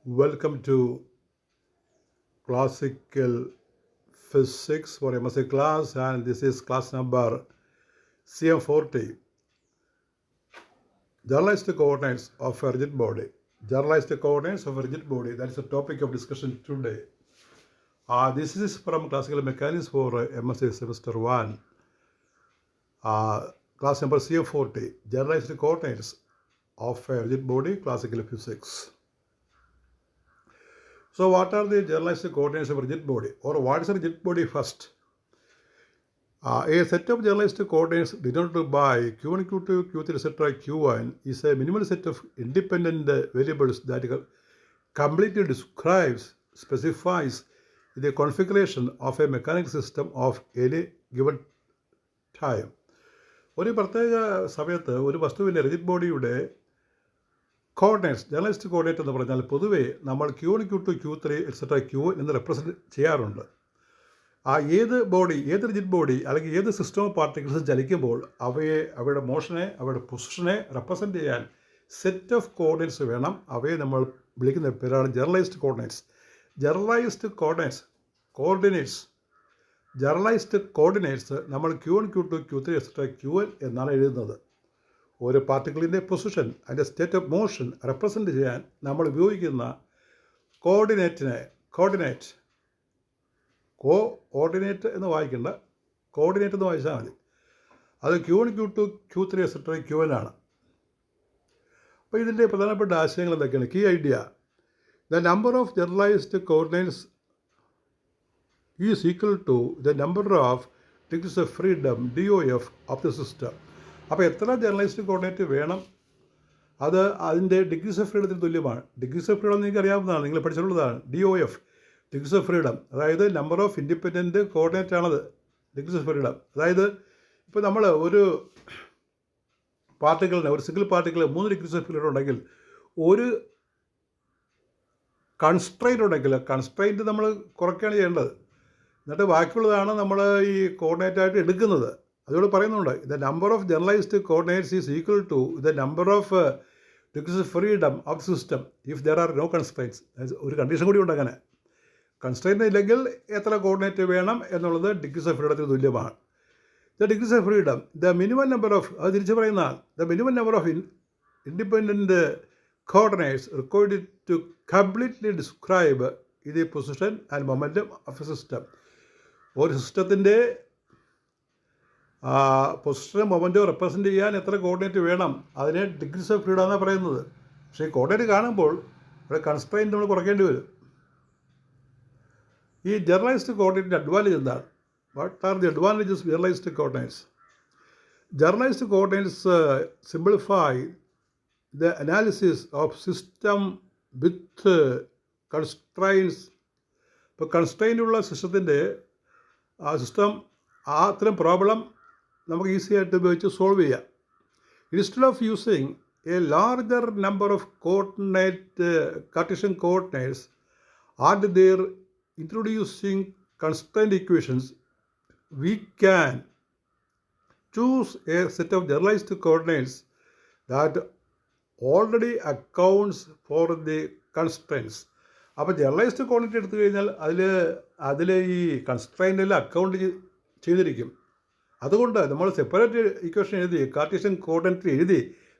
Welcome to Classical Physics for MSc class, and this is class number CM40. Generalized coordinates of a rigid body. Generalized coordinates of a rigid body, that is the topic of discussion today. This is from Classical Mechanics for MSc Semester 1. Class number CM40. Generalized coordinates of a rigid body, Classical Physics. So what are the generalized coordinates of a rigid body, or what is a rigid body first? A set of generalized coordinates denoted by q1, q2, q3, etc. q1 is a minimal set of independent variables that completely describes, specifies the configuration of a mechanical system of any given time. ഒരു പ്രത്യേക സമയത്ത് ഒരു വസ്തുവിൻ്റെ rigid ബോഡിയുടെ coordinates, generalised coordinate എന്ന് പറഞ്ഞാൽ പൊതുവേ നമ്മൾ q1, q2, q3, etcetera q എന്ന് റെപ്രസെൻറ്റ് ചെയ്യാറുണ്ട്. ഏത് ബോഡി, ഏത് റിജിഡ് ബോഡി അല്ലെങ്കിൽ ഏത് സിസ്റ്റം ഓഫ് പാർട്ടിക്കിൾസ് ചലിക്കുമ്പോൾ അവയുടെ മോഷനെ, അവയുടെ പൊസിഷനെ റെപ്രസെൻറ്റ് ചെയ്യാൻ സെറ്റ് ഓഫ് കോർഡിനേറ്റ്സ് വേണം. അവയെ നമ്മൾ വിളിക്കുന്ന പേരാണ് ജനറലൈസ്ഡ് കോർഡിനേറ്റ്സ്. ജനറലൈസ്ഡ് കോർഡിനേറ്റ്സ് നമ്മൾ q1, q2, q3, etcetera qn എന്നാണ് എഴുതുന്നത്. ഒരു പാർട്ടിക്കിളിൻ്റെ പൊസിഷൻ, അതിൻ്റെ സ്റ്റേറ്റ് ഓഫ് മോഷൻ റെപ്രസെൻറ്റ് ചെയ്യാൻ നമ്മൾ ഉപയോഗിക്കുന്ന കോർഡിനേറ്റ് എന്ന് വായിക്കേണ്ട, കോർഡിനേറ്റ് എന്ന് വായിച്ചാൽ മതി. അത് q1, q2, q3, etcetera qn ആണ്. അപ്പോൾ ഇതിൻ്റെ പ്രധാനപ്പെട്ട ആശയങ്ങൾ എന്തൊക്കെയാണ്? Key idea: the number of generalised coordinates is equal to the number of degrees of freedom DOF of the system. അപ്പോൾ എത്ര ജനറലൈസ്ഡ് കോർഡിനേറ്റ് വേണം, അത് അതിൻ്റെ ഡിഗ്രീസ് ഓഫ് ഫ്രീഡത്തിന് തുല്യമാണ്. ഡിഗ്രീസ് ഓഫ് ഫ്രീഡം നിങ്ങൾക്ക് അറിയാവുന്നതാണ്, നിങ്ങൾ പഠിച്ചിട്ടുള്ളതാണ്. DOF, ഡിഗ്രീസ് ഓഫ് ഫ്രീഡം, അതായത് നമ്പർ ഓഫ് ഇൻഡിപെൻഡൻറ്റ് കോർഡിനേറ്റ് ആണത്. ഡിഗ്രീസ് ഓഫ് ഫ്രീഡം അതായത് ഇപ്പോൾ നമ്മൾ ഒരു പാർട്ടിക്കിളിന്, ഒരു single particle 3 degrees of freedom ഉണ്ടെങ്കിൽ, ഒരു കൺസ്ട്രെയിൻ്റ് ഉണ്ടെങ്കിൽ കൺസ്ട്രെയിൻറ്റ് നമ്മൾ കുറയ്ക്കുകയാണ് ചെയ്യേണ്ടത്. എന്നിട്ട് ബാക്കിയുള്ളതാണ് നമ്മൾ ഈ കോർഡിനേറ്റായിട്ട് എടുക്കുന്നത്. അതുകൊണ്ട് പറയുന്നുണ്ട്, the number of generalised coordinates is equal to the number of degrees of freedom of system if there are no constraints. ഒരു കണ്ടീഷൻ കൂടി ഉണ്ട്, അങ്ങനെ കൺസ്ട്രെയിൻ്റ് ഇല്ലെങ്കിൽ എത്ര കോർഡിനേറ്റ് വേണം എന്നുള്ളത് ഡിഗ്രീസ് ഓഫ് ഫ്രീഡത്തിന് തുല്യമാണ്. The degrees of freedom, the minimum number of, അത് തിരിച്ച് പറയുന്നതാണ്, the minimum number of independent coordinates required to completely describe the position and momentum of a system. ഒരു സിസ്റ്റത്തിൻ്റെ പൊസിഷനും മൊമെൻറ്റും റെപ്രസെൻറ്റ് ചെയ്യാൻ എത്ര കോർഡിനേറ്റ് വേണം, അതിനെ ഡിഗ്രീസ് ഓഫ് ഫ്രീഡം എന്നാണ് പറയുന്നത്. പക്ഷേ ഈ കോർഡിനേറ്റ് കാണുമ്പോൾ ഇവിടെ കൺസ്ട്രെയിൻറ്റ് നമ്മൾ കുറയ്ക്കേണ്ടി വരും. ഈ ജനറലൈസ്ഡ് കോർഡിനേറ്റിൻ്റെ അഡ്വാൻറ്റേജ് എന്താണ്? What are the advantages generalised coordinates? Generalised coordinates simplify the analysis of system with constraints. ഇപ്പോൾ കൺസ്ട്രെയിൻ്റുള്ള സിസ്റ്റത്തിൻ്റെ സിസ്റ്റം അത്തരം പ്രോബ്ലം നമുക്ക് ഈസി ആയിട്ട് ഉപയോഗിച്ച് സോൾവ് ചെയ്യാം. Instead of using A larger number of Cartesian coordinates and their introducing constraint equations, we can choose a set of generalized coordinates that already accounts for the constraints. അപ്പോൾ generalised coordinate എടുത്തു കഴിഞ്ഞാൽ അതിൽ ഈ കൺസ്ട്രെയിൻ്റെല്ലാം account ചെയ്തിരിക്കും. അതുകൊണ്ട് നമ്മൾ separate equation എഴുതി, Cartesian coordinate എഴുതി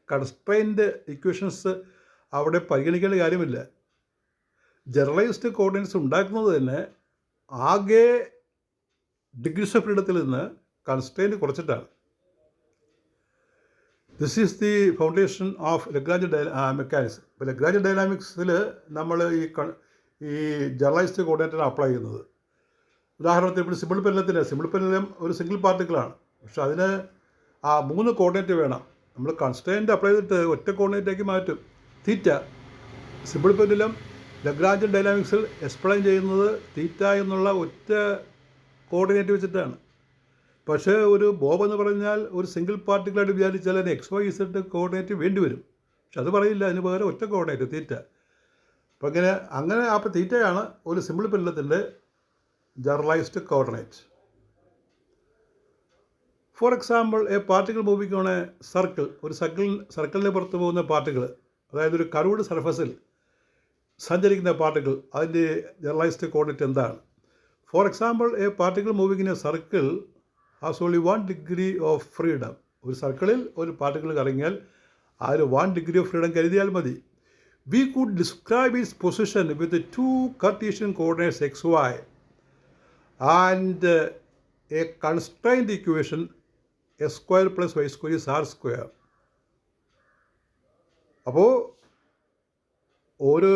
കൺസ്ട്രെയിൻറ്റ് ഇക്വേഷൻസ് അവിടെ പരിഗണിക്കേണ്ട കാര്യമില്ല. ജനറലൈസ്ഡ് കോർഡിനേറ്റ്സ് ഉണ്ടാക്കുന്നത് തന്നെ ആകെ ഡിഗ്രീസ് ഓഫ് ഫ്രീഡത്തിൽ നിന്ന് കൺസ്ട്രെയിൻറ്റ് കുറച്ചിട്ടാണ്. This is the foundation of Lagrange mechanics. ഇപ്പോൾ ലഗ്രാഞ്ച് ഡൈനാമിക്സിൽ നമ്മൾ ഈ ജനറലൈസ്ഡ് കോർഡിനേറ്റാണ് അപ്ലൈ ചെയ്യുന്നത്. ഉദാഹരണത്തിന് ഇപ്പോൾ സിമ്പിൾ പെൻഡുലം ഒരു സിംഗിൾ പാർട്ടിക്കിളാണ്, പക്ഷെ അതിന് 3 കോർഡിനേറ്റ് വേണം. നമ്മൾ കൺസ്ട്രെയിൻറ്റ് അപ്ലൈ ചെയ്തിട്ട് ഒറ്റ കോർഡിനേറ്റാക്കി മാറ്റും. തീറ്റ, സിമ്പിൾ പെൻഡുലം ലഗ്രാഞ്ച് ഡൈനാമിക്സിൽ എക്സ്പ്ലെയിൻ ചെയ്യുന്നത് തീറ്റ എന്നുള്ള ഒറ്റ കോർഡിനേറ്റ് വെച്ചിട്ടാണ്. പക്ഷേ ഒരു ബോബ് എന്ന് പറഞ്ഞാൽ ഒരു സിംഗിൾ പാർട്ടിക്കിളായിട്ട് വിചാരിച്ചാൽ അതിന് XYZ കോർഡിനേറ്റ് വേണ്ടി വരും. പക്ഷെ അത് പറയില്ല, അതിന് പകരം ഒറ്റ കോർഡിനേറ്റ് തീറ്റ. അപ്പോൾ അങ്ങനെ അപ്പോൾ തീറ്റയാണ് ഒരു സിമ്പിൾ പെൻഡുലത്തിൻ്റെ generalised coordinate. For example, a particle moving on a circle, ഒരു സർക്കിളിന് പുറത്ത് പോകുന്ന പാർട്ടിക്കിൾ, അതായത് ഒരു കർവ്ഡ് സർഫസിൽ സഞ്ചരിക്കുന്ന പാർട്ടിക്കിൾ അതിൻ്റെ ജനറലൈസ്ഡ് കോർഡിനേറ്റ് എന്താണ്? Four example, a particle moving in A circle has only 1 degree of freedom. ഒരു സർക്കിളിൽ ഒരു പാർട്ടിക്കിൾ കറങ്ങിയാൽ ആ ഒരു 1 ഡിഗ്രി ഓഫ് ഫ്രീഡം കരുതിയാൽ മതി. We could describe its position with the 2 Cartesian coordinates xy and a constraint equation s square plus y square is r square. അപ്പോൾ ഒരു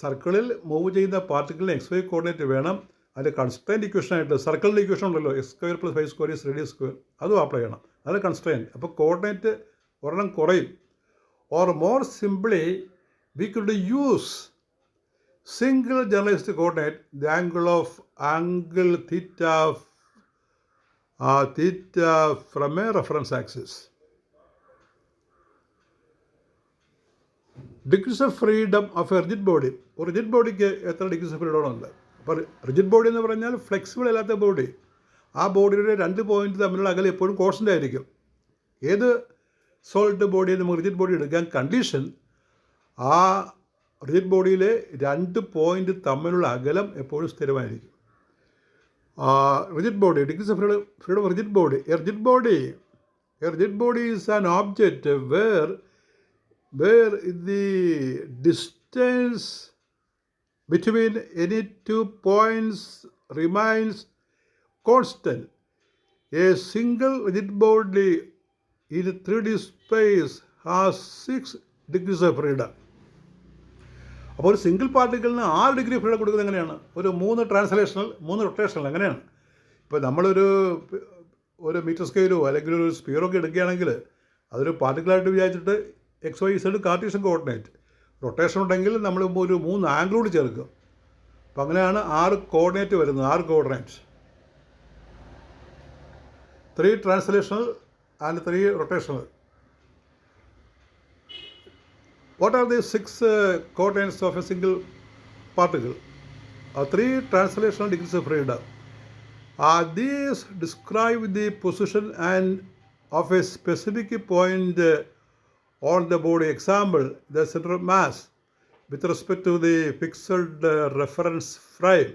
സർക്കിളിൽ മൂവ് ചെയ്യുന്ന പാർട്ടിക്കിളിന് എക്സ് വൈ കോർഡിനേറ്റ് വേണം. അതിൻ്റെ കൺസ്ട്രെയിൻറ്റ് ഇക്വേഷനായിട്ട് സർക്കിളിൻ്റെ ഇക്വേഷൻ ഉണ്ടല്ലോ, x square plus y square is radius square, അതും apply ചെയ്യണം. അത് കൺസ്ട്രെയിൻറ്റ്. അപ്പോൾ കോർഡിനേറ്റ് ഒരെണ്ണം കുറയും. Or more simply we could use single generalized coordinate, the angle theta from a reference axis. Degrees of freedom of a rigid body. ഒരു rigid ബോഡിക്ക് എത്ര degrees of freedom ഉണ്ട്? അപ്പോൾ റിജിഡ് ബോഡി എന്ന് പറഞ്ഞാൽ ഫ്ലെക്സിബിൾ അല്ലാത്ത ബോഡി. ആ ബോഡിയുടെ 2 പോയിന്റ് തമ്മിലുള്ള അകലം എപ്പോഴും കോൺസ്റ്റൻ്റ് ആയിരിക്കും. ഏത് സോളിഡ് ബോഡിയിൽ നമുക്ക് റിജിഡ് ബോഡി എടുക്കാൻ കണ്ടീഷൻ ആ റിജിഡ് ബോഡിയിലെ 2 പോയിന്റ് തമ്മിലുള്ള അകലം എപ്പോഴും സ്ഥിരമായിരിക്കും. Rigid body, degrees of freedom of rigid body. A rigid body is an object where the distance between any 2 points remains constant. A single rigid body in 3D space has 6 degrees of freedom. അപ്പോൾ ഒരു single പാർട്ടിക്കിളിന് 6 degree freedom കൊടുക്കുന്നത് എങ്ങനെയാണ്? ഒരു 3 translational 3 rotational എങ്ങനെയാണ്? ഇപ്പോൾ നമ്മളൊരു metre സ്കെയിലോ അല്ലെങ്കിൽ ഒരു സ്പിയറോ ഒക്കെ എടുക്കുകയാണെങ്കിൽ അതൊരു പാർട്ടിക്കിളായിട്ട് വിചാരിച്ചിട്ട് x Y z Cartesian coordinate. Rotation ഉണ്ടെങ്കിൽ നമ്മൾ ഒരു 3 ആംഗിൾ കൂടി ചേർക്കും. അപ്പോൾ അങ്ങനെയാണ് 6 കോർഡിനേറ്റ് വരുന്നത്, 6 coordinate. 3 translational and 3 rotational. What are the 6 coordinates of a single particle? 3 translational degrees of freedom. These describe the position and of a specific point on the body. Example, the center of mass with respect to the fixed reference frame.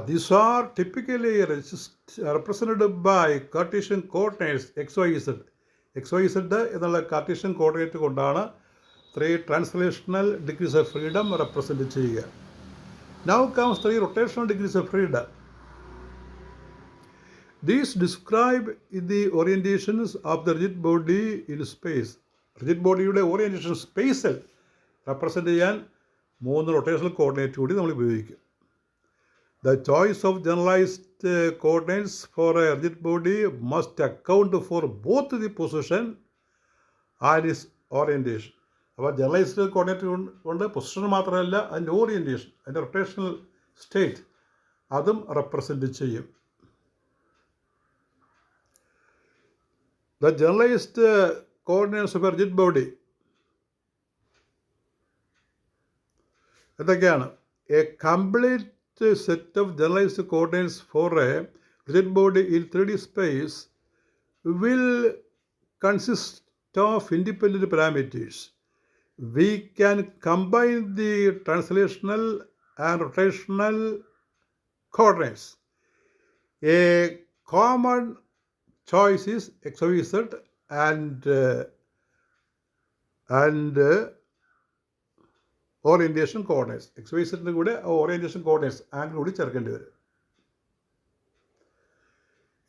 These are typically represented by Cartesian coordinates xyz. xyz എന്നുള്ള Cartesian coordinate കൊണ്ടാണ് 3 translational degrees of freedom represent ചെയ്യുക. Now comes 3 rotational degrees of freedom. These describe the orientations of the rigid body in space. Rigid ബോഡിയുടെ orientation സ്പേസിൽ represent ചെയ്യാൻ 3 rotational coordinate കൂടി നമ്മൾ ഉപയോഗിക്കും. The choice of generalized coordinates for a rigid body must account for both the position and its orientation. അപ്പോൾ generalised coordinate കൊണ്ട് position മാത്രമല്ല അതിൻ്റെ ഓറിയൻറ്റേഷൻ, അതിൻ്റെ റൊട്ടേഷണൽ സ്റ്റേറ്റ് അതും റെപ്രസെൻറ്റ് ചെയ്യും. The generalized coordinates of a rigid body എന്തൊക്കെയാണ്? A complete set of generalized coordinates for a rigid body in 3D space will consist of independent parameters. We can combine the translational and rotational coordinates. A common choice is xyz and orientation coordinates. X Y സെറ്റിൻ്റെ കൂടെ orientation coordinates angle കൂടി ചേർക്കേണ്ടി വരും.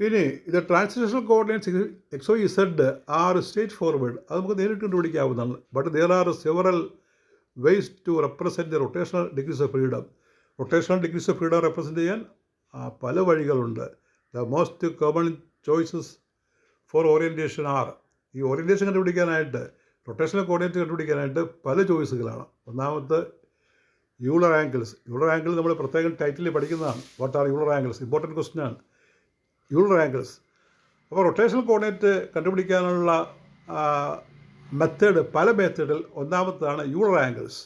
ഇനി ഇത് translational coordinates X Y Z are straight forward, അത് നമുക്ക് നേരിട്ട് കണ്ടുപിടിക്കാവുന്നതാണ്. But there are several ways to represent the rotational degrees of freedom. Rotational degrees of freedom represent ചെയ്യാൻ പല വഴികളുണ്ട്. The most common choices for orientation are, ഈ orientation കണ്ടുപിടിക്കാനായിട്ട് rotational coordinate കണ്ടുപിടിക്കാനായിട്ട് പല ചോയ്സുകളാണ്. ഒന്നാമത്തെ യൂളർ ആംഗിൾസ്. യൂളർ ആംഗിൾ നമ്മൾ പ്രത്യേകം ടൈറ്റിൽ പഠിക്കുന്നതാണ്. What are Euler angles? Important question ആണ് യൂളർ ആംഗിൾസ്. അപ്പോൾ റൊട്ടേഷണൽ കോർഡിനേറ്റ് കണ്ടുപിടിക്കാനുള്ള പല മെത്തേഡിൽ ഒന്നാമത്താണ് Euler angles.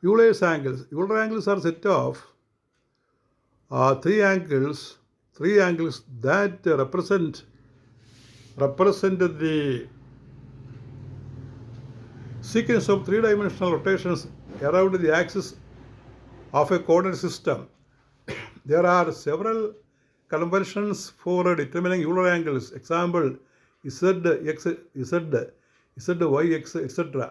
Euler's angles. Euler angles are set of three angles that represent the sequence of three-dimensional rotations around the axis of a coordinate system. There are several conventions for determining Euler angles. Example, Z, X, Z, Z, Y, X, etc.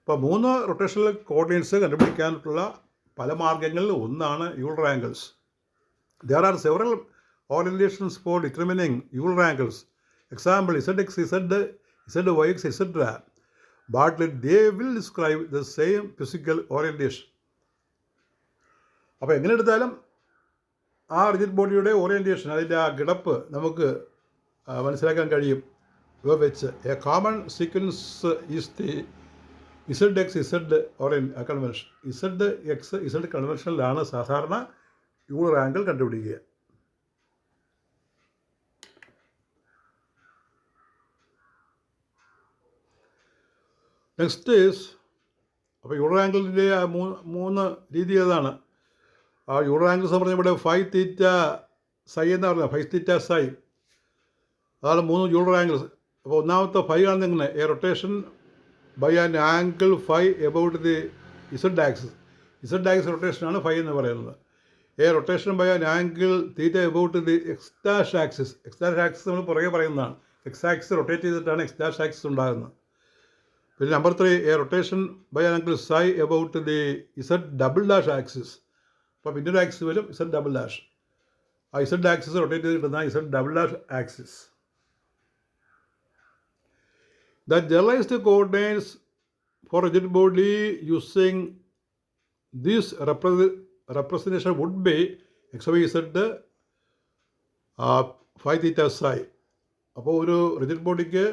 ഇപ്പോൾ 3 rotational coordinates കണ്ടുപിടിക്കാനുള്ള പല മാർഗ്ഗങ്ങളിൽ ഒന്നാണ് Euler angles. There are several orientations for determining Euler angles. Example, Zx, Z, Zyx, etc. But they will describe the same physical orientation. അപ്പോൾ എങ്ങനെ എടുത്താലും ആ rigid ബോഡിയുടെ orientation, അതിൻ്റെ ആ കിടപ്പ് നമുക്ക് മനസ്സിലാക്കാൻ കഴിയും. ഇവ വെച്ച് A common sequence is the Zx, Z convention. Zx, Z കൺവെൻഷനിലാണ് സാധാരണ യൂളർ ആംഗിൾ കണ്ടുപിടിക്കുക. നെക്സ്റ്റ് ഈസ്, അപ്പോൾ യൂളർ ആംഗിളിൻ്റെ ആ മൂന്ന് രീതി ഏതാണ്? ആ യൂളർ ആംഗിൾസ് എന്ന് പറഞ്ഞാൽ ഇവിടെ ഫൈവ് തീറ്റ സൈ എന്ന് പറഞ്ഞാൽ 5 തീറ്റ സൈ, അതാണ് 3 യൂളർ ആംഗിൾസ്. അപ്പോൾ ഒന്നാമത്തെ ഫൈ ആണെന്ന് എങ്ങനെ? A rotation by an angle phi about the Z axis. Z axis റൊട്ടേഷനാണ് ഫൈ എന്ന് പറയുന്നത്. A rotation by an angle theta about the X dash axis. X dash axis നമ്മൾ പുറകെ പറയുന്നതാണ്. എക്സ് ആക്സിസ് റൊട്ടേറ്റ് ചെയ്തിട്ടാണ് X dash axis ഉണ്ടാകുന്നത്. പിന്നെ number 3, a rotation by an angle psi about the Z double dash axis. അപ്പോൾ പിന്നൊരു axis വരും Z double dash. ആ ഇസഡ് ആക്സിസ് റൊട്ടേറ്റ് ചെയ്ത് കിട്ടുന്ന Z double dash axis. The generalized coordinates for rigid body using this representation would be x, y, z, 5 theta psi. അപ്പോൾ ഒരു rigid ബോഡിക്ക്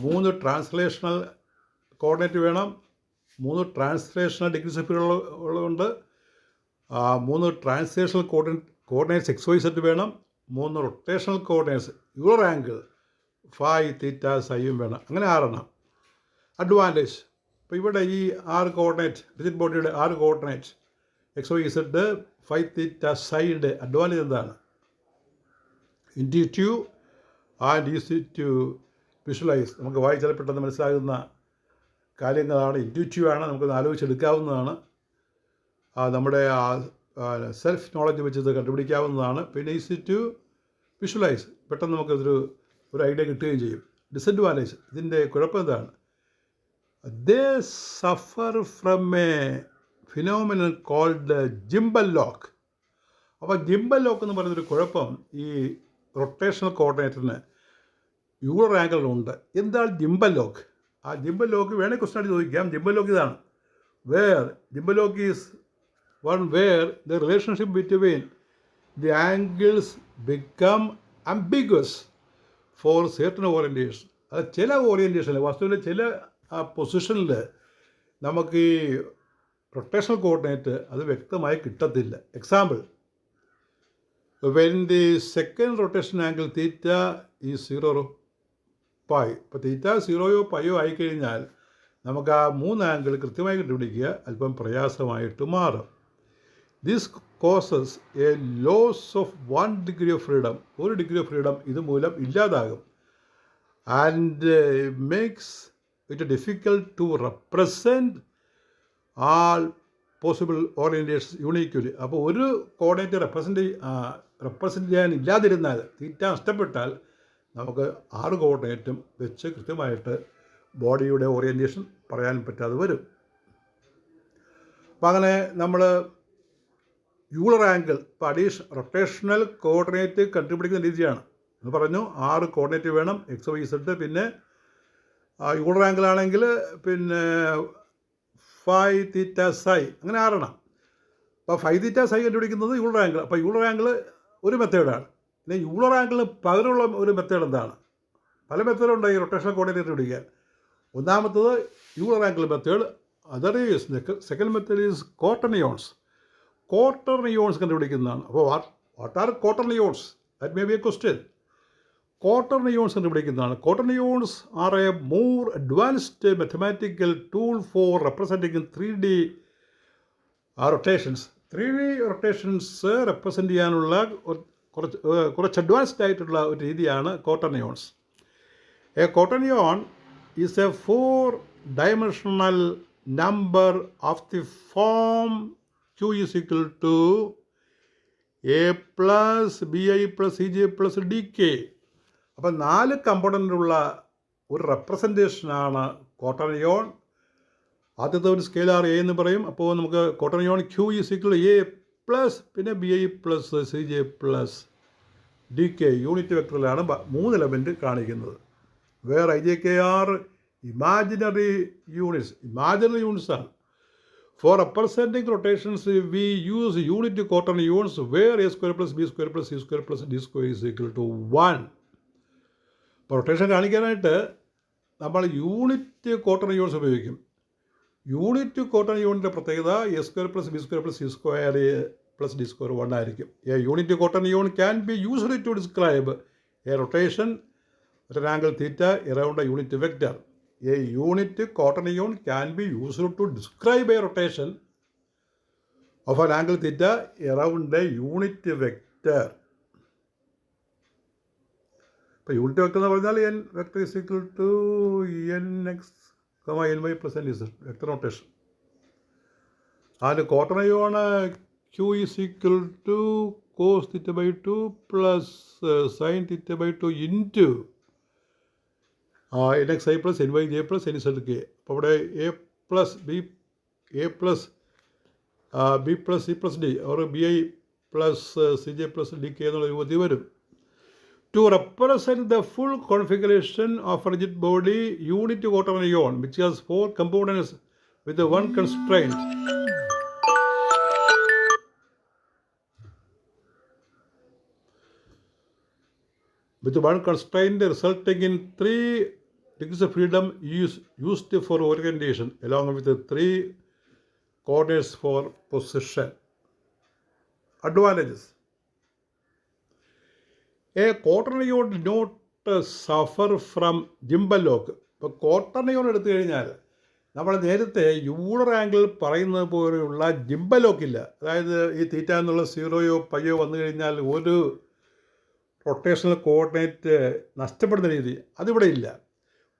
3 translational coordinate വേണം, 3 ട്രാൻസ്ലേഷണൽ ഡിഗ്രീസ് ഓഫ് ഫ്രീഡം ഉള്ളതുകൊണ്ട് 3 translational coordinates X y z വേണം, 3 rotational coordinates Euler angle 5 theta സൈയും വേണം. അങ്ങനെ 6 advantage. അപ്പോൾ ഇവിടെ ഈ 6 കോർഡിനേറ്റ്, റിജിഡ് ബോഡിയുടെ 6 coordinate x Y z 5 theta സൈയുടെ അഡ്വാൻറ്റേജ് എന്താണ്? Intuitive and easy to visualise. നമുക്ക് വായിച്ചാൽ പെട്ടെന്ന് മനസ്സിലാകുന്ന കാര്യങ്ങളാണ്. ഇൻറ്റ്യൂറ്റീവാണ്, നമുക്കൊന്ന് ആലോചിച്ചെടുക്കാവുന്നതാണ്. നമ്മുടെ സെൽഫ് നോളജ് വെച്ച് ഇത് കണ്ടുപിടിക്കാവുന്നതാണ്. പിന്നെ ഈസി ടു വിഷ്വലൈസ്, പെട്ടെന്ന് നമുക്കതൊരു ഐഡിയ കിട്ടുകയും ചെയ്യും. ഡിസഡ്വാൻറ്റേജ്, ഇതിൻ്റെ കുഴപ്പം എന്താണ്? They suffer from a phenomenon called gimbal lock. അപ്പോൾ ജിംബൽ ലോക്ക് എന്ന് പറയുന്നൊരു കുഴപ്പം ഈ റൊട്ടേഷണൽ കോർഡിനേറ്ററിന് യൂളർ ആംഗിളിലുണ്ട്. എന്താണ് ജിംബൽ ലോക്ക്? ആ ജിംബൽ ലോക്ക് വേണേൽ ക്വസ്റ്റൻ ആയിട്ട് ചോദിക്കാം. ജിംബൽ ലോക്ക് ഇതാണ്: gimbal lock is one where the relationship between the angles become ambiguous for certain orientation. അത് ചില ഓറിയൻറ്റേഷനിൽ, വസ്തുവിൻ്റെ ചില പൊസിഷനിൽ നമുക്ക് ഈ റൊട്ടേഷണൽ കോർഡിനേറ്റ് അത് വ്യക്തമായി കിട്ടത്തില്ല. Example, when the second rotation angle theta ഈ 0 പൈ. ഇപ്പോൾ തീറ്റ 0യോ പൈയോ ആയിക്കഴിഞ്ഞാൽ നമുക്ക് ആ 3 ആംഗിൾ കൃത്യമായി കണ്ടുപിടിക്കുക അല്പം പ്രയാസമായിട്ട് മാറും. This causes a loss of 1 degree of freedom. 1 degree of freedom ഇതുമൂലം ഇല്ലാതാകും. And makes it difficult to represent all possible orientations uniquely. അപ്പോൾ ഒരു കോർഡിനേറ്റ് റെപ്രസെൻറ്റ് ചെയ്യാൻ ഇല്ലാതിരുന്നാൽ, തീറ്റ നഷ്ടപ്പെട്ടാൽ, നമുക്ക് 6 കോർഡിനേറ്റും വെച്ച് കൃത്യമായിട്ട് ബോഡിയുടെ ഓറിയൻറ്റേഷൻ പറയാൻ പറ്റാതെ വരും. അപ്പോൾ അങ്ങനെ നമ്മൾ യൂളർ ആംഗിൾ ഇപ്പോൾ റൊട്ടേഷണൽ കോർഡിനേറ്റ് കണ്ടുപിടിക്കുന്ന രീതിയാണ് എന്ന് പറഞ്ഞു. 6 കോർഡിനേറ്റ് വേണം, എക്സ് വൈ സെഡ്. പിന്നെ യൂളർ ആംഗിൾ ആണെങ്കിൽ പിന്നെ 5 തീറ്റ സൈ, അങ്ങനെ 6. അപ്പോൾ 5 തീറ്റ സൈ കണ്ടുപിടിക്കുന്നത് യൂളർ ആംഗിൾ. അപ്പോൾ യൂളർ ആംഗിൾ ഒരു മെത്തേഡാണ്. പിന്നെ യൂളർ ആംഗിളിന് പകരമുള്ള ഒരു മെത്തേഡ് എന്താണ്? പല മെത്തേഡുണ്ട് ഈ റൊട്ടേഷണൽ കോർഡിനേറ്റ് കണ്ടുപിടിക്കാൻ. ഒന്നാമത്തത് Euler angle method. Other is second method is quaternions. Quaternions കണ്ടുപിടിക്കുന്നതാണ്. അപ്പോൾ what are quaternions? That may be a question. Quaternions കണ്ടുപിടിക്കുന്നതാണ്. Quaternions are a more advanced mathematical tool for representing 3D rotations 3D rotations represent ചെയ്യാനുള്ള കുറച്ച് advanced ആയിട്ടുള്ള ഒരു രീതിയാണ് quaternions. A quaternion is a 4-dimensional number of the form Q is equal to A plus BI plus CJ plus DK. അപ്പം 4 കമ്പോണൻ്റുള്ള ഒരു റെപ്രസെൻറ്റേഷനാണ് ക്വാട്ടർനിയോൺ. ആദ്യത്തെ ഒരു scalar A എന്ന് പറയും. അപ്പോൾ നമുക്ക് quaternion Q is equal A plus പിന്നെ BI plus CJ plus DK unit വെക്ടറിലാണ് 3 എലമെൻറ്റ് കാണിക്കുന്നത്. Where IJK are imaginary units ആണ്. For representing rotations, we use unit quaternions where a square plus b square plus c square plus d square is equal to 1. അപ്പോൾ rotation കാണിക്കാനായിട്ട് നമ്മൾ unit ക്വാട്ടർനിയോൺസ് ഉപയോഗിക്കും. Unit ക്വാട്ടർനിയോണിൻ്റെ പ്രത്യേകത A square plus B square plus C square plus D square 1 ആയിരിക്കും. A unit quaternion can be used to describe a rotation at an angle theta around a unit vector. A unit quaternion can be used to describe a rotation of an angle theta around a unit vector. ഇപ്പോൾ unit vector എന്ന് പറഞ്ഞാൽ N vector is equal to NX, NY plus NZ vector rotation. അതിന് quaternion Q is equal to cos theta by 2 plus sine theta by 2 into NXI plus NYJ plus NZK. അപ്പോൾ ഇവിടെ A plus B plus C plus D or BI plus CJ plus DK എന്നുള്ള രൂപത്തിൽ വരും. To represent the full configuration of rigid body unit quaternion which has 4 components with 1 constraint. With 1 constraint resulting in 3 degrees of freedom used for orientation along with the 3 coordinates for position. Advantages. A quaternion did not suffer from gimbal lock. ഇപ്പോൾ ക്വാട്ടർനിയോൺ എടുത്തു കഴിഞ്ഞാൽ നമ്മൾ നേരത്തെ Euler angle പറയുന്നത് പോലെയുള്ള gimbal ലോക്കില്ല. അതായത് ഈ തീറ്റ എന്നുള്ള 0യോ പയ്യോ വന്നു കഴിഞ്ഞാൽ ഒരു റൊട്ടേഷണൽ കോർഡിനേറ്റ് നഷ്ടപ്പെടുന്ന രീതി അതിവിടെ ഇല്ല.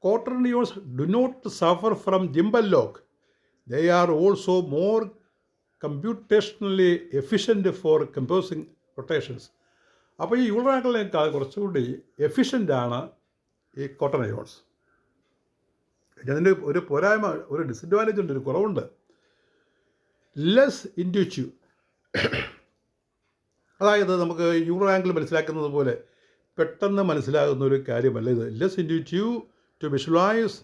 Quaternions do not suffer from gimbal lock. They are also more computationally efficient for composing rotations. അപ്പോൾ ഈ യൂളർ ആംഗിളിനേക്കാൾ കുറച്ചുകൂടി എഫിഷ്യൻ്റാണ് ഈ ക്വാട്ടർനിയോൺസ്. അതിൻ്റെ ഒരു പോരായ്മ, ഒരു ഡിസഡ്വാൻറ്റേജ് ഉണ്ട്, ഒരു കുറവുണ്ട്. Less intuitive. അതായത് നമുക്ക് യൂളർ ആംഗിൾ മനസ്സിലാക്കുന്നത് പോലെ പെട്ടെന്ന് മനസ്സിലാകുന്ന ഒരു കാര്യമല്ല ഇത്. Less intuitive to visualise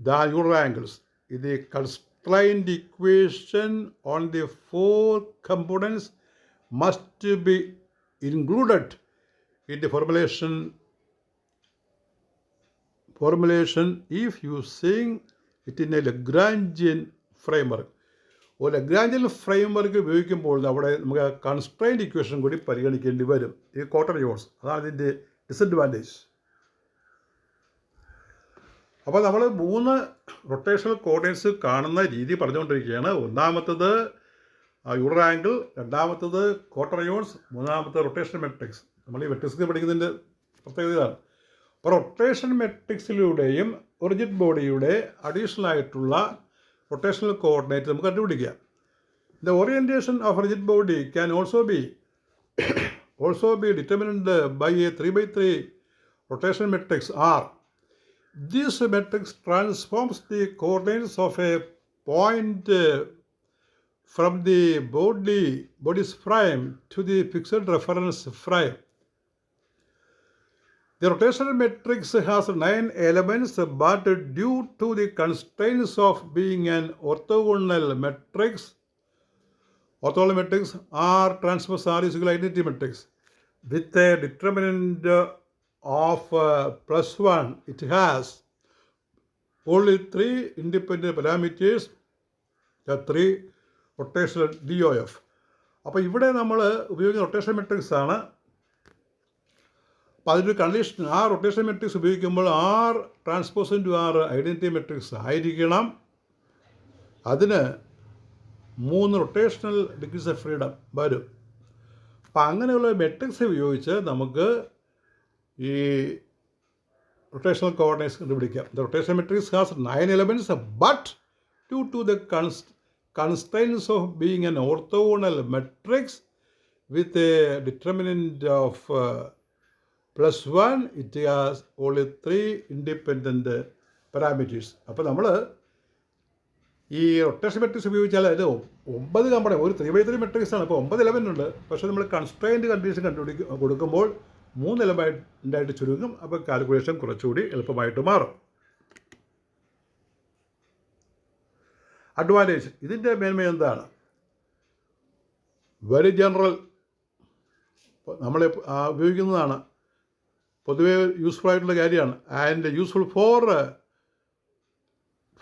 the Euler angles. ഇത് constrained equation on the 4 components must be included in the formulation if using it in a Lagrangian framework. ഒരു ലഗ്രാഞ്ചിയൻ ഫ്രെയിംവർക്ക് ഉപയോഗിക്കുമ്പോൾ അവിടെ നമുക്ക് കൺസ്ട്രെയിൻഡ് ഇക്വേഷൻ കൂടി പരിഗണിക്കേണ്ടി വരും ഈ ക്വാട്ടർനിയോൺസ്. അതാണ് ഇതിൻ്റെ ഡിസഡ്വാൻറ്റേജ്. അപ്പോൾ നമ്മൾ 3 റൊട്ടേഷണൽ കോർഡിനേറ്റ്സ് കാണുന്ന രീതി പറഞ്ഞുകൊണ്ടിരിക്കുകയാണ്. ഒന്നാമത്തത് യൂളർ ആംഗിൾ, രണ്ടാമത്തത് ക്വാട്ടർനിയോൺസ്, മൂന്നാമത്തെ റൊട്ടേഷൻ മെട്രിക്സ്. നമ്മൾ ഈ മെട്രിക്സ് പഠിക്കുന്നതിൻ്റെ പ്രത്യേകത ഇതാണ്. അപ്പോൾ റൊട്ടേഷൻ മെട്രിക്സിലൂടെയും റിജിഡ് ബോഡിയുടെ അഡീഷണൽ ആയിട്ടുള്ള റൊട്ടേഷണൽ കോർഡിനേറ്റ് നമുക്ക് കണ്ടുപിടിക്കാം. The orientation of rigid body can also be determined by a 3x3 rotation matrix R. This matrix transforms the coordinates of a point from the body's frame to the fixed reference frame. The rotational matrix has 9 elements, but due to the constraints of being an orthogonal matrix R transpose R is equal to identity matrix with a determinant of +1. It has only 3 independent parameters, the 3 rotational DOF. അപ്പോൾ ഇവിടെ നമ്മൾ ഉപയോഗിക്കുന്ന rotation matrix ആണ്. അപ്പോൾ അതിൻ്റെ condition ആ rotation matrix ഉപയോഗിക്കുമ്പോൾ R transpose into R identity matrix ആയിരിക്കണം. അതിന് 3 റൊട്ടേഷണൽ ഡിഗ്രീസ് ഓഫ് ഫ്രീഡം വരും. അപ്പം അങ്ങനെയുള്ള മെട്രിക്സ് ഉപയോഗിച്ച് നമുക്ക് ഈ റൊട്ടേഷണൽ കോർഡിനേറ്റ്സ് കണ്ടുപിടിക്കാം. The rotational matrix has 9 elements, but due to the constraints of being an orthogonal matrix with a determinant of +1, it has only 3 independent parameters. അപ്പോൾ നമ്മൾ ഈ റൊട്ടേഷൻ മെട്രിക്സ് ഉപയോഗിച്ചാൽ അത് 9 കമ്പണി ഒരു 3x3 മെട്രിക്സ് ആണ്. അപ്പോൾ 9 എലമെൻ്റ് ഉണ്ട്. പക്ഷേ നമ്മൾ കൺസ്ട്രെയിൻറ്റ് കണ്ടീഷൻ കൊടുക്കുമ്പോൾ 3 എലമെൻ്റായിട്ട് ചുരുങ്ങും. അപ്പോൾ കാൽക്കുലേഷൻ കുറച്ചുകൂടി എളുപ്പമായിട്ട് മാറും. അഡ്വാൻറ്റേജ്, ഇതിൻ്റെ മേന്മ എന്താണ്? വെരി ജനറൽ, നമ്മൾ ഉപയോഗിക്കുന്നതാണ്, പൊതുവേ യൂസ്ഫുൾ ആയിട്ടുള്ള കാര്യമാണ്. And useful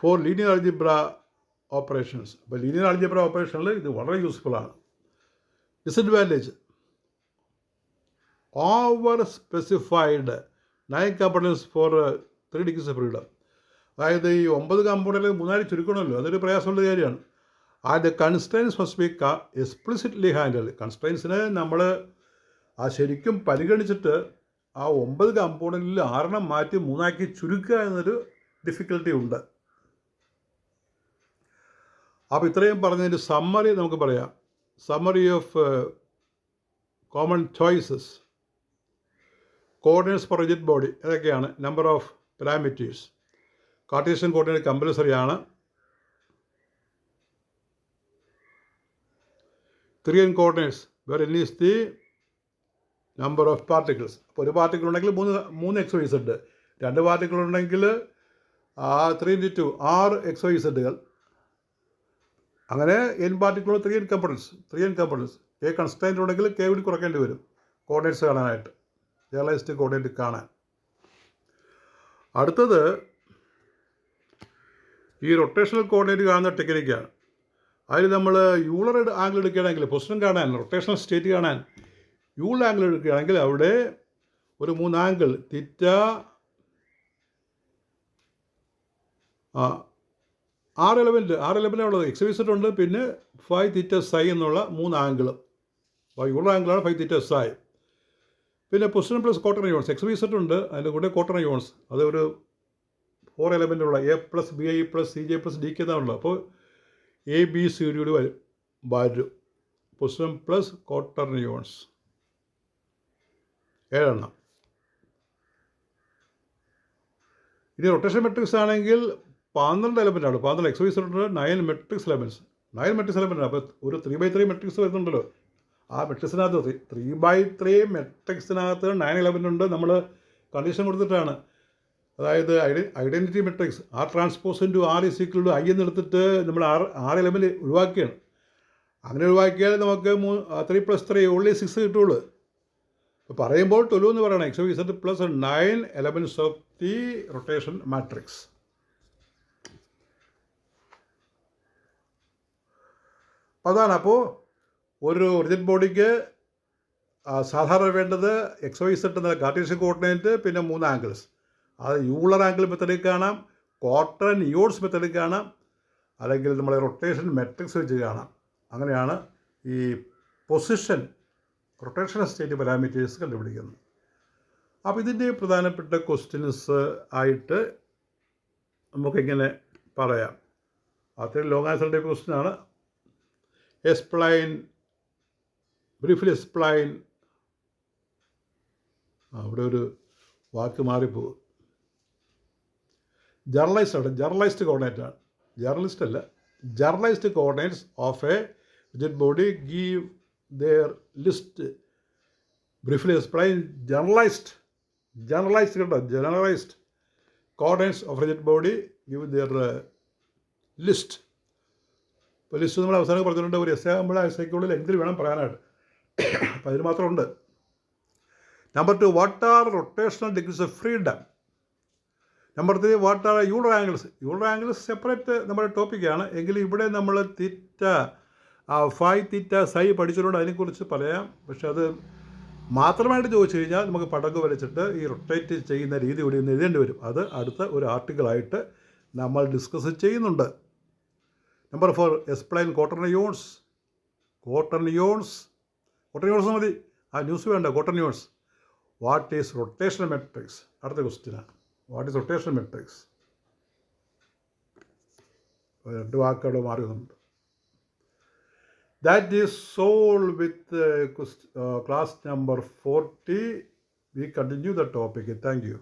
for linear algebra operations. അപ്പോൾ ലീനിയർ അൾജിബ്ര ഓപ്പറേഷനിൽ ഇത് വളരെ യൂസ്ഫുള്ളാണ്. Disadvantage, over specified 9 components for 3 degrees of freedom. അതായത് ഈ 9 കമ്പോണൻറ്റിൽ 3 ചുരുക്കണമല്ലോ, അതൊരു പ്രയാസമുള്ള കാര്യമാണ്. And constraints must be explicitly handle. കൺസ്ട്രെയിൻസിനെ നമ്മൾ ശരിക്കും പരിഗണിച്ചിട്ട് ആ 9 കമ്പോണൻറ്റിൽ 6 മാറ്റി 3 ചുരുക്കുക എന്നൊരു ഡിഫിക്കൽട്ടി ഉണ്ട്. അപ്പോൾ ഇത്രയും പറഞ്ഞതിൻ്റെ സമ്മറി നമുക്ക് പറയാം. Summary of common choices, coordinates for rigid body ഏതൊക്കെയാണ്? Number of parameters. Cartesian coordinate compulsory ആണ്. 3n coordinates where n is the number of particles. അപ്പോൾ ഒരു പാർട്ടിക്കിൾ ഉണ്ടെങ്കിൽ 3 XYZ, 2 പാർട്ടിക്കിൾ ഉണ്ടെങ്കിൽ 3 × 2 6 XYZകൾ. അങ്ങനെ n particle 3n components. k constraint ഉണ്ടെങ്കിൽ k കൂടി കുറയ്ക്കേണ്ടി വരും കോർഡിനേറ്റ്സ് കാണാനായിട്ട്, ജനറലൈസ്ഡ് കോർഡിനേറ്റ് കാണാൻ. അടുത്തത് ഈ റൊട്ടേഷണൽ കോർഡിനേറ്റ് കാണുന്ന ടെക്നിക്കാണ്. അതിൽ നമ്മൾ യൂളർ ആംഗിൾ എടുക്കുകയാണെങ്കിൽ പൊസിഷൻ കാണാൻ, റൊട്ടേഷണൽ സ്റ്റേറ്റ് കാണാൻ യൂളർ ആംഗിൾ എടുക്കുകയാണെങ്കിൽ അവിടെ ഒരു 3 ആംഗിൾ തീറ്റ, 6 എലമെൻ്റ് ഉള്ളത്. XYZ ഉണ്ട്, പിന്നെ 5 θ psi എന്നുള്ള 3 ആംഗിൾ. അപ്പോൾ യൂളർ ആംഗിളാണ് 5 θ psi. പിന്നെ position plus quarter units. XYZ ഉണ്ട്, അതിൻ്റെ കൂടെ ക്വാർട്ടർ യൂണിറ്റ്സ്. അത് ഒരു 4 എലമെൻ്റുള്ള A + BI + CJ + DK എന്നാണല്ലോ. അപ്പോൾ ABCD വരും. Position plus quarter units 7. ഇനി റൊട്ടേഷൻ മെട്രിക്സ് ആണെങ്കിൽ 12 എലമെൻ്റാണ്. 12 XYZ ഉണ്ട്, 9 മെട്രിക്സ് എലമെൻറ്റ്സ്. 9 matrix element. അപ്പോൾ ഒരു 3x3 മെട്രിക്സ് വരുന്നുണ്ടല്ലോ. ആ മെട്രിക്സിനകത്ത് 3x3 മെട്രിക്സിനകത്ത് 9 എലമെൻ്റ് ഉണ്ട്. നമ്മൾ കണ്ടീഷൻ കൊടുത്തിട്ടാണ്. അതായത് ഐഡൻറ്റിറ്റി മെട്രിക്സ് R∩R = I എന്നെടുത്തിട്ട് നമ്മൾ 6 എലമെൻ്റ് ഒഴിവാക്കുകയാണ്. അങ്ങനെ ഒഴിവാക്കിയാൽ നമുക്ക് 3 + 3 only 6 കിട്ടുള്ളൂ. ഇപ്പോൾ പറയുമ്പോൾ 12 എന്ന് പറയണം. XYZ + 9 elements of the rotation matrix. അതാണ്. അപ്പോൾ ഒരു റിജിഡ് ബോഡിക്ക് സാധാരണ വേണ്ടത് XYZ എന്ന കാർട്ടീഷ്യൻ കോർഡിനേറ്റ്, പിന്നെ 3 ആംഗിൾസ്. അത് യൂളർ ആംഗിൾ മെത്തഡിൽ കാണാം, ക്വാർട്ടർ യൂണിറ്റ്സ് മെത്തഡിൽ കാണാം, അല്ലെങ്കിൽ നമ്മളെ റൊട്ടേഷൻ മെട്രിക്സ് വെച്ച് കാണാം. അങ്ങനെയാണ് ഈ റൊട്ടേഷണൽ സ്റ്റേറ്റ് പാരാമീറ്റേഴ്സ് കണ്ടുപിടിക്കുന്നത്. അപ്പോൾ ഇതിൻ്റെ പ്രധാനപ്പെട്ട ക്വസ്റ്റ്യൻസ് ആയിട്ട് നമുക്കിങ്ങനെ പറയാം. അത്രയും ലോങ് ആൻസർ ടൈപ്പ് ക്വസ്റ്റ്യനാണ്. Briefly explain. അവിടെ ഒരു വാക്ക് മാറിപ്പോകും. ജനറലൈസ്ഡ് കോർഡിനേറ്റാണ്. ജേർണലിസ്റ്റ് അല്ല. Generalised coordinates of a rigid body give their list. Briefly explain generalized coordinates of rigid body, give their list. ഇപ്പോൾ ലിസ്റ്റ് നമ്മൾ അവസാനം പറഞ്ഞിട്ടുണ്ട്. ഒരു എസ് ആകുമ്പോൾ ആ എസ്ഐക്കുള്ളിൽ എന്തിൽ വേണം പറയാനായിട്ട്. അപ്പോൾ അതിന് മാത്രമുണ്ട്. Number 2, what are rotational degrees of freedom. Number 3, what are Euler angles. Euler ആംഗിൾസ് സെപ്പറേറ്റ് നമ്മുടെ ടോപ്പിക്കാണ്. എങ്കിലും ഇവിടെ നമ്മൾ 5 θ psi പഠിച്ചതുകൊണ്ട് അതിനെക്കുറിച്ച് പറയാം. പക്ഷെ അത് മാത്രമായിട്ട് ചോദിച്ചു കഴിഞ്ഞാൽ നമുക്ക് പടക്ക് വരച്ചിട്ട് ഈ റൊട്ടേറ്റ് ചെയ്യുന്ന രീതി കൂടി ഒന്ന് എഴുതേണ്ടി വരും. അത് അടുത്ത ഒരു ആർട്ടിക്കിളായിട്ട് നമ്മൾ ഡിസ്കസ് ചെയ്യുന്നുണ്ട്. Number 4, explain ക്വാട്ടർണിയോൺസ്. ക്വാട്ടർണിയോൺസ് മതി, ആ ന്യൂസ് വേണ്ട. Quaternions. What is rotational matrix? അടുത്ത ക്വസ്റ്റ്യനാണ്. What is rotational matrix? 2 വാക്കുകൾ മാറി വന്നിട്ടുണ്ട്. That is all with class number 40. We continue the topic. Thank you.